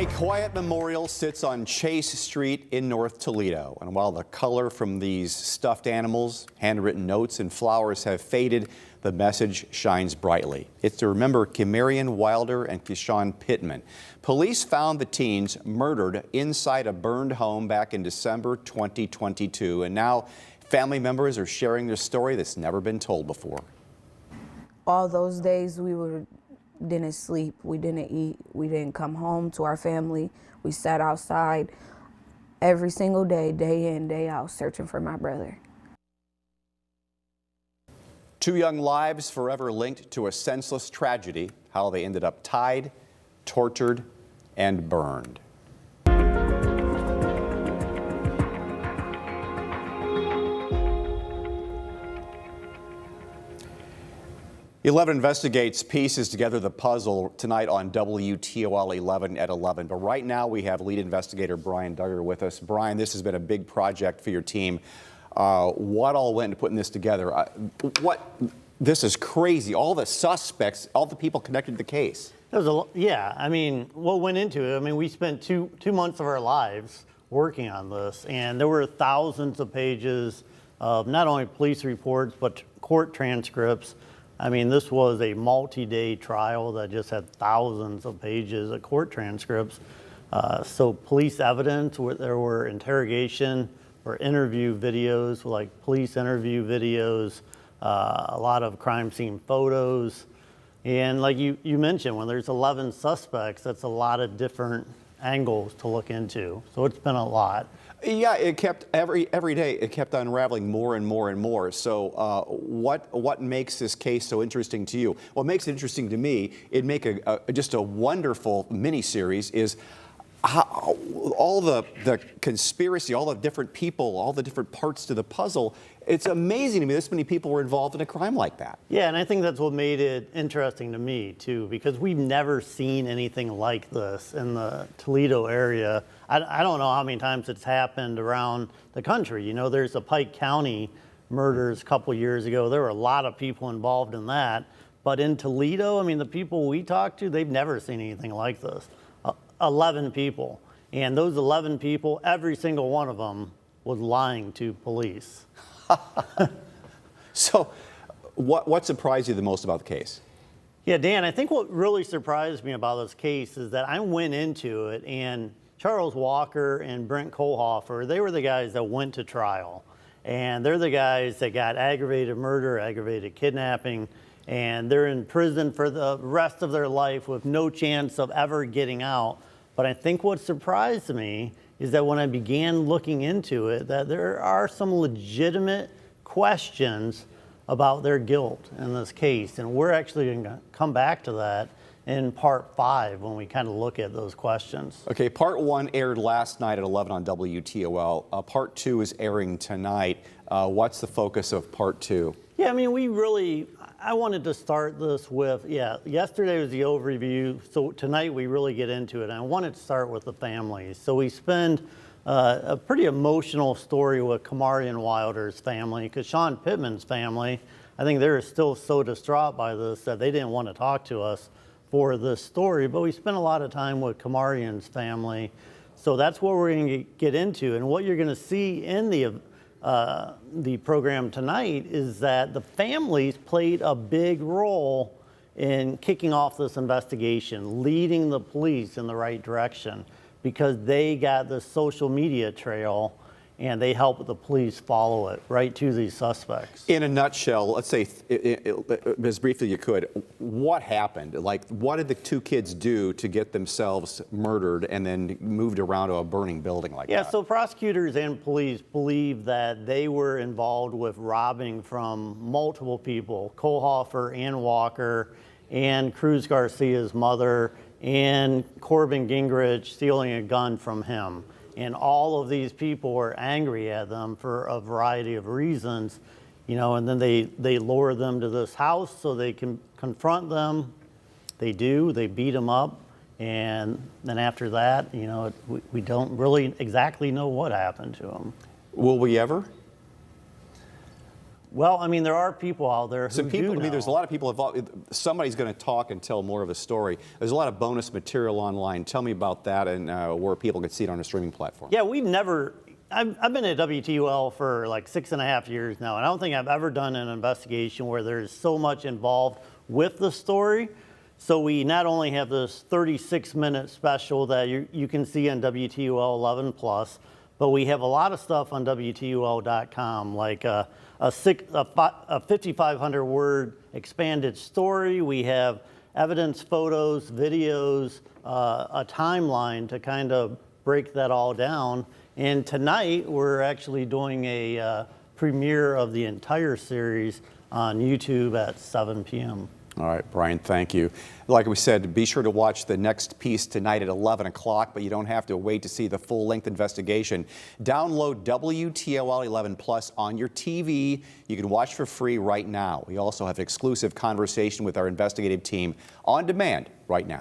A quiet memorial sits on Chase Street in North Toledo. And while the color from these stuffed animals, handwritten notes, and flowers have faded, the message shines brightly. It's to remember Kimarian Wilder and KyShawn Pittman. Police found the teens murdered inside a burned home back in December 2022. And now family members are sharing their story that's never been told before. All those days didn't sleep, we didn't eat, we didn't come home to our family. We sat outside every single day, day in, day out, searching for my brother. Two young lives forever linked to a senseless tragedy, how they ended up tied, tortured, and burned. 11 Investigates pieces together the puzzle tonight on WTOL 11 at 11. But right now we have lead investigator Brian Duggar with us. Brian, this has been a big project for your team. What all went into putting this together? This is crazy. All the suspects, all the people connected to the case. Yeah, I mean, what went into it? I mean, we spent two months of our lives working on this, and there were thousands of pages of not only police reports, but court transcripts. I mean, this was a multi-day trial that just had thousands of pages of court transcripts. So police evidence, there were interrogation or interview videos, like police interview videos, a lot of crime scene photos. And like you mentioned, when there's 11 suspects, that's a lot of different angles to look into. So it's been a lot. Yeah, it kept every day it kept unraveling more and more and more. So what makes this case so interesting to you? What makes it interesting to me, it'd make just a wonderful miniseries, is how all the conspiracy, all the different people, all the different parts to the puzzle. It's amazing to me this many people were involved in a crime like that. Yeah, and I think that's what made it interesting to me too, because we've never seen anything like this in the Toledo area. I don't know how many times it's happened around the country. You know, there's the Pike County murders a couple years ago. There were a lot of people involved in that. But in Toledo, I mean, the people we talked to, they've never seen anything like this. 11 people. And those 11 people, every single one of them was lying to police. So what surprised you the most about the case? Yeah, Dan, I think what really surprised me about this case is that I went into it, and Charles Walker and Brent Kohlhofer, they were the guys that went to trial. And they're the guys that got aggravated murder, aggravated kidnapping, and they're in prison for the rest of their life with no chance of ever getting out. But I think what surprised me is that when I began looking into it, that there are some legitimate questions about their guilt in this case. And we're actually going to come back to that in part 5 when we kind of look at those questions. Okay, part 1 aired last night at 11 on WTOL. Part 2 is airing tonight. What's the focus of part 2? Yeah, I mean, I wanted to start this with, yesterday was the overview, so tonight we really get into it. And I wanted to start with the families. So we spend a pretty emotional story with Kimarian Wilder's family, KyShawn Pittman's family. I think they're still so distraught by this that they didn't want to talk to us for this story, but we spent a lot of time with Kimarian's family. So that's what we're going to get into. And what you're going to see in the program tonight is that the families played a big role in kicking off this investigation, leading the police in the right direction, because they got the social media trail and they helped the police follow it right to these suspects. In a nutshell, let's say, as briefly you could, what happened? Like, what did the two kids do to get themselves murdered and then moved around to a burning building like that? Yeah, so prosecutors and police believe that they were involved with robbing from multiple people, Kohlhofer and Walker, and Cruz Garcia's mother, and Corbin Gingrich stealing a gun from him. And all of these people were angry at them for a variety of reasons, you know, and then they lure them to this house so they can confront them. They do, they beat them up. And then after that, you know, we don't really exactly know what happened to them. Will we ever? Well, I mean, there are people out there who Some people, do I mean, there's a know. lot of people involved. Somebody's going to talk and tell more of a story. There's a lot of bonus material online. Tell me about that and where people can see it on a streaming platform. Yeah, I've been at WTUL for like 6.5 years now, and I don't think I've ever done an investigation where there's so much involved with the story. So we not only have this 36-minute special that you can see on WTUL 11 Plus, but we have a lot of stuff on WTUL.com, like a 5,500 word expanded story. We have evidence, photos, videos, a timeline to kind of break that all down. And tonight we're actually doing a premiere of the entire series on YouTube at 7 p.m. All right, Brian, thank you. Like we said, be sure to watch the next piece tonight at 11 o'clock, but you don't have to wait to see the full-length investigation. Download WTOL 11 Plus on your TV. You can watch for free right now. We also have an exclusive conversation with our investigative team on demand right now.